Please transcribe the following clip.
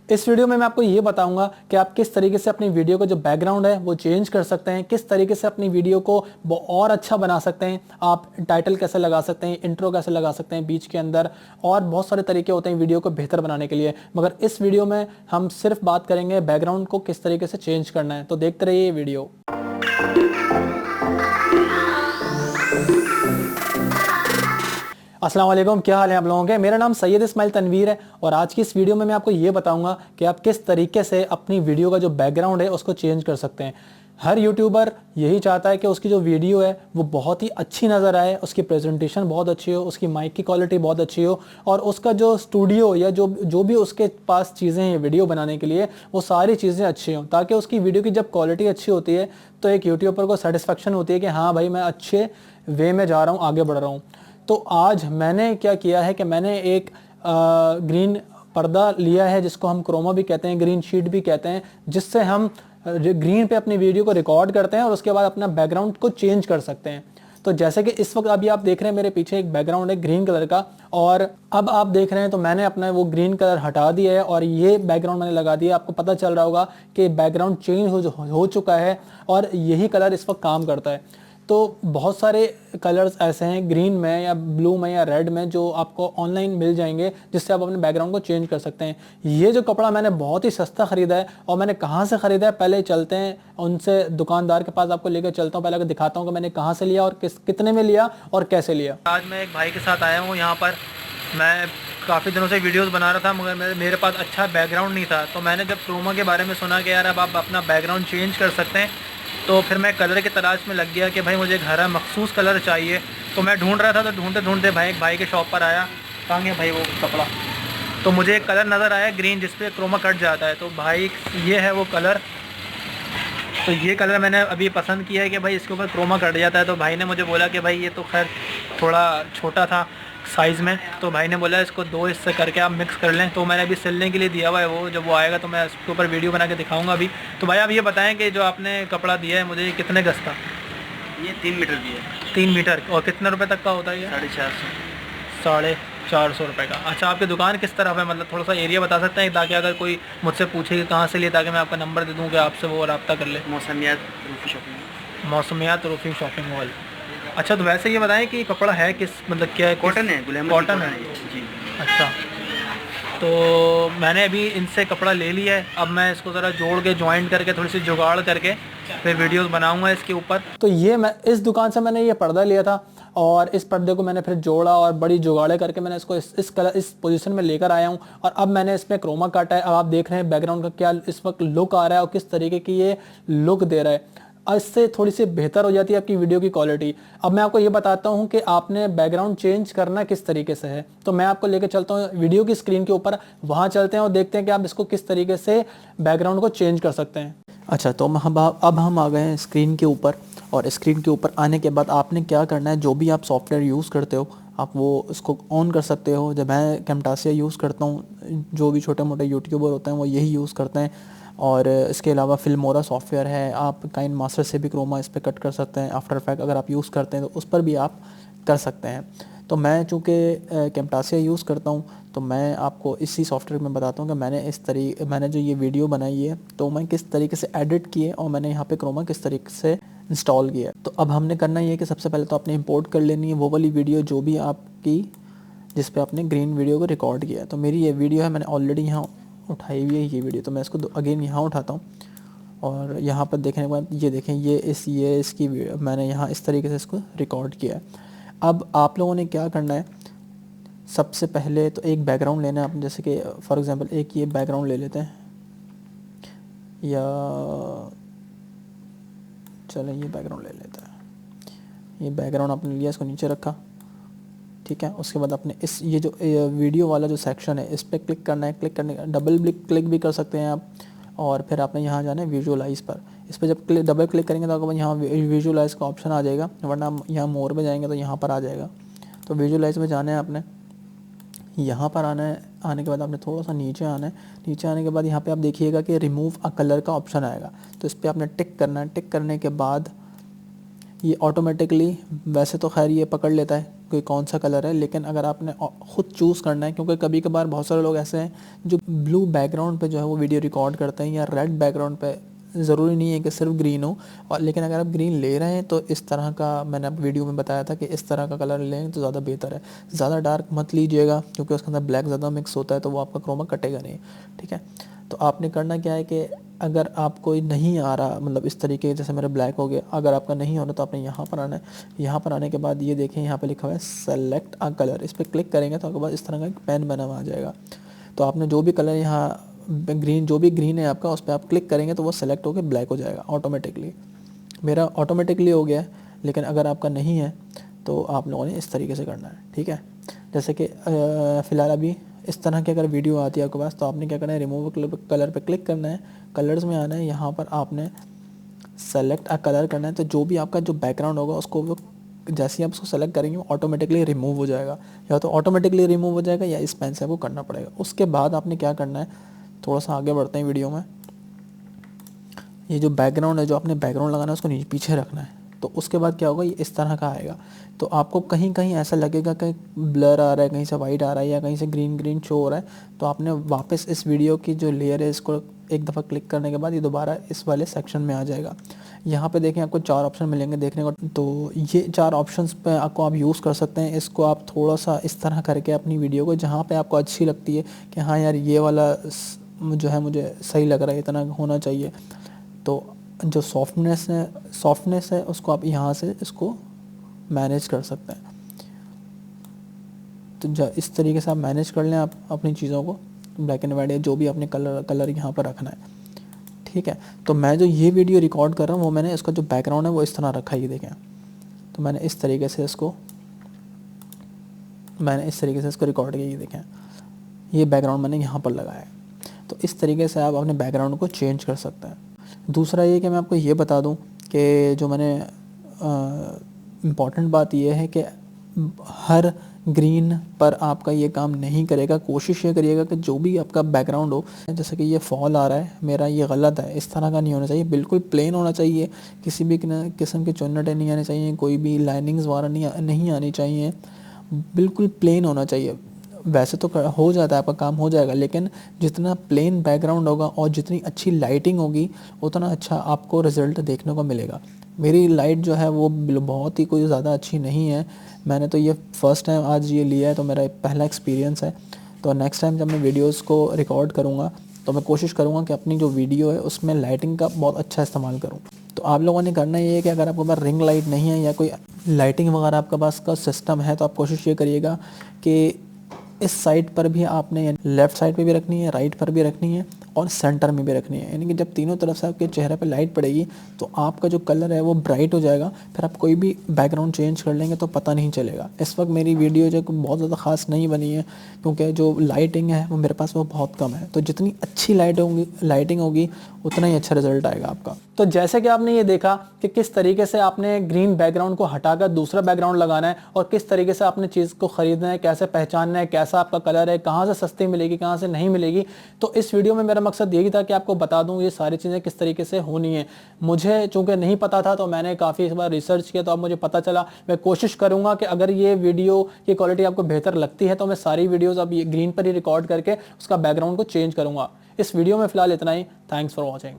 इस वीडियो में मैं आपको ये बताऊंगा कि आप किस तरीके से अपनी वीडियो का जो बैकग्राउंड है वो चेंज कर सकते हैं, किस तरीके से अपनी वीडियो को और अच्छा बना सकते हैं। आप टाइटल कैसे लगा सकते हैं, इंट्रो कैसे लगा सकते हैं बीच के अंदर, और बहुत सारे तरीके होते हैं वीडियो को बेहतर बनाने के लिए। मगर इस वीडियो में हम सिर्फ बात करेंगे बैकग्राउंड को किस तरीके से चेंज करना है। तो देखते रहिए ये वीडियो। अस्सलाम वालेकुम, क्या हाल है आप लोगों के। मेरा नाम सैयद इस्माइल तनवीर है और आज की इस वीडियो में मैं आपको ये बताऊंगा कि आप किस तरीके से अपनी वीडियो का जो बैकग्राउंड है उसको चेंज कर सकते हैं। हर यूट्यूबर यही चाहता है कि उसकी जो वीडियो है वो बहुत ही अच्छी नज़र आए, उसकी प्रेजेंटेशन बहुत अच्छी हो, उसकी माइक की क्वालिटी बहुत अच्छी हो और उसका जो स्टूडियो या जो भी उसके पास चीज़ें हैं वीडियो बनाने के लिए वो सारी चीज़ें अच्छी हों, ताकि उसकी वीडियो की जब क्वालिटी अच्छी होती है तो एक यूट्यूबर को सेटिस्फेक्शन होती है कि हाँ भाई मैं अच्छे वे में जा रहा हूँ, आगे बढ़ रहा हूँ। तो आज मैंने क्या किया है कि मैंने एक ग्रीन पर्दा लिया है जिसको हम क्रोमा भी कहते हैं, ग्रीन शीट भी कहते हैं, जिससे हम ग्रीन पे अपनी वीडियो को रिकॉर्ड करते हैं और उसके बाद अपना बैकग्राउंड को चेंज कर सकते हैं। तो जैसे कि इस वक्त अभी आप देख रहे हैं मेरे पीछे एक बैकग्राउंड है ग्रीन कलर का, और अब आप देख रहे हैं तो मैंने अपना वो ग्रीन कलर हटा दिया है और ये बैकग्राउंड मैंने लगा दिया। आपको पता चल रहा होगा कि बैकग्राउंड चेंज हो चुका है और यही कलर इस वक्त काम करता है। तो बहुत सारे कलर्स ऐसे हैं ग्रीन में या ब्लू में या रेड में जो आपको ऑनलाइन मिल जाएंगे, जिससे आप अपने बैकग्राउंड को चेंज कर सकते हैं। ये जो कपड़ा मैंने बहुत ही सस्ता ख़रीदा है, और मैंने कहाँ से ख़रीदा है पहले चलते हैं उनसे, दुकानदार के पास आपको लेकर चलता हूँ। पहले दिखाता हूँ कि मैंने कहाँ से लिया और कितने में लिया और कैसे लिया। आज मैं एक भाई के साथ आया हूँ यहाँ पर। मैं काफ़ी दिनों से वीडियोस बना रहा था मगर मेरे पास अच्छा बैकग्राउंड नहीं था। तो मैंने जब क्रोमा के बारे में सुना कि यार अब आप अपना बैकग्राउंड चेंज कर सकते हैं, तो फिर मैं कलर की तलाश में लग गया कि भाई मुझे घर मखसूस कलर चाहिए। तो मैं ढूंढ रहा था, तो ढूंढते ढूंढते एक भाई के शॉप पर आया। कहाँ गया भाई वो कपड़ा? तो मुझे एक कलर नज़र आया ग्रीन, जिसपे क्रोमा कट जाता है। तो भाई ये है वो कलर। तो ये कलर मैंने अभी पसंद किया है कि भाई इसके ऊपर क्रोमा कट जाता है। तो भाई ने मुझे बोला कि भाई ये तो खैर थोड़ा छोटा था साइज़ में, तो भाई ने बोला इसको दो हिस्से करके आप मिक्स कर लें। तो मैंने अभी सिलने के लिए दिया हुआ है, वो जब वो आएगा तो मैं इसके ऊपर वीडियो बना के दिखाऊंगा अभी। तो भाई आप ये बताएं कि जो आपने कपड़ा दिया है मुझे, ये कितने गज का? ये 3 मीटर की है। 3 मीटर। और कितने रुपए तक का होता है ये? 450। 450 रुपये का। अच्छा, आपकी दुकान किस तरफ है, मतलब थोड़ा सा एरिया बता सकते हैं, ताकि अगर कोई मुझसे पूछे कि कहाँ से लिए, ताकि मैं आपका नंबर दे दूँ कि आपसे वो रब्ता कर ले। मौसमियात Rufi shopping. मौसमियात Rufi shopping mall. अच्छा, तो वैसे ये बताएं कि कपड़ा है किस, मतलब क्या है? कॉटन है, गुलाम कॉटन है जी। अच्छा, तो मैंने अभी इनसे कपड़ा ले लिया है। अब मैं इसको ज़रा जोड़ के जॉइंट करके थोड़ी सी जुगाड़ करके फिर वीडियोस बनाऊंगा इसके ऊपर। तो ये मैं इस दुकान से मैंने ये पर्दा लिया था और इस पर्दे को मैंने फिर जोड़ा और बड़ी जुगाड़े करके मैंने इसको इस कलर इस पोजीशन में लेकर आया हूँ। और अब मैंने इसमें क्रोमा काटा है। अब आप देख रहे हैं बैकग्राउंड का क्या इस वक्त लुक आ रहा है और किस तरीके की ये लुक दे रहा है। इससे थोड़ी सी बेहतर हो जाती है आपकी वीडियो की क्वालिटी। अब मैं आपको ये बताता हूँ कि आपने बैकग्राउंड चेंज करना किस तरीके से है। तो मैं आपको लेकर चलता हूँ वीडियो की स्क्रीन के ऊपर, वहाँ चलते हैं और देखते हैं कि आप इसको किस तरीके से बैकग्राउंड को चेंज कर सकते हैं। अच्छा, तो अब हम आ गए हैं स्क्रीन के ऊपर, और स्क्रीन के ऊपर आने के बाद आपने क्या करना है, जो भी आप सॉफ्टवेयर यूज़ करते हो आप वो उसको ऑन कर सकते हो। जब मैं कैमटासिया यूज़ करता हूँ, जो भी छोटे मोटे यूट्यूबर होते हैं वो यही यूज़ करते हैं। और इसके अलावा फिल्मोरा सॉफ्टवेयर है, आप काइन मास्टर से भी क्रोमा इस पर कट कर सकते हैं। आफ्टर इफेक्ट अगर आप यूज़ करते हैं तो उस पर भी आप कर सकते हैं। तो मैं चूँकि कैमटासिया यूज़ करता हूँ तो मैं आपको इसी सॉफ्टवेयर में बताता हूँ कि मैंने जो ये वीडियो बनाई है तो मैं किस तरीके से एडिट किए और मैंने यहाँ पे क्रोमा किस तरीके से इंस्टॉल किया। तो अब हमने करना ये है कि सबसे पहले तो आपने इंपोर्ट कर लेनी है वो वाली वीडियो जो भी आपकी, जिस पे आपने ग्रीन वीडियो को रिकॉर्ड किया है। तो मेरी ये वीडियो है, मैंने ऑलरेडी यहाँ उठाई हुई है ये वीडियो। तो मैं इसको अगेन यहाँ उठाता हूँ और यहाँ पर देखने के बाद ये देखें, ये इसकी मैंने यहाँ इस तरीके से इसको रिकॉर्ड किया है। अब आप लोगों ने क्या करना है, सबसे पहले तो एक बैकग्राउंड लेना है आप, जैसे कि फॉर एग्जांपल एक ये बैकग्राउंड ले लेते हैं, या चलें ये बैकग्राउंड ले लेते हैं। ये बैकग्राउंड आपने लिया, इसको नीचे रखा, ठीक है। उसके बाद आपने ये जो वीडियो वाला जो सेक्शन है इस पर क्लिक करना है। क्लिक करने का डबल क्लिक भी कर सकते हैं आप, और फिर आपने यहाँ जाना है विजुअलाइज़ पर। इस पर जब डबल क्लिक करेंगे तो आपको यहाँ विजुअलाइज़ का ऑप्शन आ जाएगा, वरना यहाँ मोर में जाएंगे तो यहाँ पर आ जाएगा। तो विजुअलाइज़ में जाना है आपने, यहाँ पर आना है। आने के बाद आपने थोड़ा सा नीचे आना है। नीचे आने के बाद यहाँ पे आप देखिएगा कि रिमूव अ कलर का ऑप्शन आएगा, तो इस पर आपने टिक करना है। टिक करने के बाद ये ऑटोमेटिकली, वैसे तो खैर ये पकड़ लेता है कि कौन सा कलर है, लेकिन अगर आपने ख़ुद चूज़ करना है, क्योंकि कभी कभार बहुत सारे लोग ऐसे हैं जो ब्लू बैकग्राउंड पे जो है वो वीडियो रिकॉर्ड करते हैं या रेड बैकग्राउंड पे, ज़रूरी नहीं है कि सिर्फ ग्रीन हो। और लेकिन अगर आप ग्रीन ले रहे हैं तो इस तरह का, मैंने आप वीडियो में बताया था कि इस तरह का कलर लें तो ज़्यादा बेहतर है। ज़्यादा डार्क मत लीजिएगा क्योंकि उसके अंदर ब्लैक ज़्यादा मिक्स होता है तो वो आपका क्रोमा कटेगा नहीं, ठीक है। तो आपने करना क्या है कि अगर आपको नहीं आ रहा, मतलब इस तरीके जैसे मेरा ब्लैक हो गया, अगर आपका नहीं हो रहा तो आपने यहाँ पर आना है। यहाँ पर आने के बाद ये देखें, यहाँ पे लिखा हुआ है सेलेक्ट अ कलर, इस पर क्लिक करेंगे तो आपके पास इस तरह का एक पेन बना हुआ आ जाएगा। तो आपने जो भी कलर यहाँ ग्रीन, जो भी ग्रीन है आपका, उस पर आप क्लिक करेंगे तो वो सेलेक्ट होकर ब्लैक हो जाएगा ऑटोमेटिकली। मेरा ऑटोमेटिकली हो गया है, लेकिन अगर आपका नहीं है तो आप लोगों ने इस तरीके से करना है, ठीक है। जैसे कि फ़िलहाल अभी इस तरह की अगर वीडियो आती है आपके पास तो आपने क्या करना है, रिमूव कलर पे क्लिक करना है, कलर्स में आना है, यहाँ पर आपने सेलेक्ट अ कलर करना है। तो जो भी आपका जो बैकग्राउंड होगा उसको वो जैसे ही आप उसको सेलेक्ट करेंगे वो ऑटोमेटिकली रिमूव हो जाएगा, या तो ऑटोमेटिकली रिमूव हो जाएगा या इस पेन से आपको करना पड़ेगा। उसके बाद आपने क्या करना है, थोड़ा सा आगे बढ़ते हैं वीडियो में। ये जो बैकग्राउंड है, जो आपने बैकग्राउंड लगाना है उसको नीचे पीछे रखना है। तो उसके बाद क्या होगा, ये इस तरह का आएगा। तो आपको कहीं कहीं ऐसा लगेगा कि ब्लर आ रहा है, कहीं से वाइट आ रहा है या कहीं से ग्रीन ग्रीन शो हो रहा है, तो आपने वापस इस वीडियो की जो लेयर है इसको एक दफ़ा क्लिक करने के बाद ये दोबारा इस वाले सेक्शन में आ जाएगा। यहाँ पे देखें आपको 4 ऑप्शन मिलेंगे देखने को। तो ये 4 ऑप्शंस पे आपको आप यूज़ कर सकते हैं। इसको आप थोड़ा सा इस तरह करके अपनी वीडियो को, जहाँ पे आपको अच्छी लगती है कि हाँ यार ये वाला जो है मुझे सही लग रहा है, इतना होना चाहिए, तो जो सॉफ्टनेस है उसको आप यहाँ से इसको मैनेज कर सकते हैं। तो इस तरीके से आप मैनेज कर लें आप अपनी चीज़ों को, ब्लैक एंड वाइट, जो भी आपने कलर यहाँ पर रखना है, ठीक है। तो मैं जो ये वीडियो रिकॉर्ड कर रहा हूँ वो मैंने इसका जो बैकग्राउंड है वो इस तरह रखा है, ये देखें। तो मैंने इस तरीके से इसको रिकॉर्ड किया, ये देखें, ये बैकग्राउंड मैंने यहाँ पर लगाया है। तो इस तरीके से आप अपने बैकग्राउंड को चेंज कर सकते हैं। दूसरा ये कि मैं आपको ये बता दूं कि जो मैंने इम्पॉर्टेंट बात ये है कि हर ग्रीन पर आपका ये काम नहीं करेगा। कोशिश ये करिएगा कि जो भी आपका बैकग्राउंड हो, जैसे कि ये फॉल आ रहा है मेरा, ये गलत है, इस तरह का नहीं होना चाहिए, बिल्कुल प्लेन होना चाहिए, किसी भी किस्म के चुन्नटें नहीं आने चाहिए, कोई भी लाइनिंग्स वगैरह नहीं आनी चाहिए, बिल्कुल प्लेन होना चाहिए। वैसे तो हो जाता है, आपका काम हो जाएगा, लेकिन जितना प्लेन बैकग्राउंड होगा और जितनी अच्छी लाइटिंग होगी उतना अच्छा आपको रिज़ल्ट देखने को मिलेगा। मेरी लाइट जो है वो बहुत ही कोई ज़्यादा अच्छी नहीं है, मैंने तो ये फ़र्स्ट टाइम आज ये लिया है, तो मेरा पहला एक्सपीरियंस है। तो नेक्स्ट टाइम जब मैं वीडियोज़ को रिकॉर्ड करूँगा तो मैं कोशिश करूँगा कि अपनी जो वीडियो है उसमें लाइटिंग का बहुत अच्छा इस्तेमाल करूँ। तो आप लोगों ने करना ये है कि अगर आपके पास रिंग लाइट नहीं है या कोई लाइटिंग वगैरह आपके पास का सिस्टम है तो आप कोशिश ये करिएगा कि इस साइड पर भी आपने, लेफ़्ट साइड पे भी रखनी है, राइट पर भी रखनी है और सेंटर में भी रखनी है। यानी कि जब तीनों तरफ से आपके चेहरे पे लाइट पड़ेगी तो आपका जो कलर है वो ब्राइट हो जाएगा। फिर आप कोई भी बैकग्राउंड चेंज कर लेंगे तो पता नहीं चलेगा। इस वक्त मेरी वीडियो जो बहुत ज़्यादा ख़ास नहीं बनी है क्योंकि जो लाइटिंग है वो मेरे पास वो बहुत कम है। तो जितनी अच्छी लाइटिंग होगी उतना ही अच्छा रिजल्ट आएगा आपका। तो जैसे कि आपने ये देखा कि किस तरीके से आपने ग्रीन बैकग्राउंड को हटाकर दूसरा बैकग्राउंड लगाना है और किस तरीके से आपने चीज़ को ख़रीदना है, कैसे पहचानना है, कैसा आपका कलर है, कहाँ से सस्ती मिलेगी, कहाँ से नहीं मिलेगी। तो इस वीडियो में मेरा मकसद यही था कि आपको बता दूं ये सारी चीज़ें किस तरीके से होनी है। मुझे चूँकि नहीं पता था तो मैंने काफ़ी इस बार रिसर्च किया, तो अब मुझे पता चला। मैं कोशिश करूँगा कि अगर ये वीडियो की क्वालिटी आपको बेहतर लगती है तो मैं सारी वीडियोज़ अब ये ग्रीन पर ही रिकॉर्ड करके उसका बैकग्राउंड को चेंज करूँगा। इस वीडियो में फ़िलहाल इतना ही। Thanks for watching.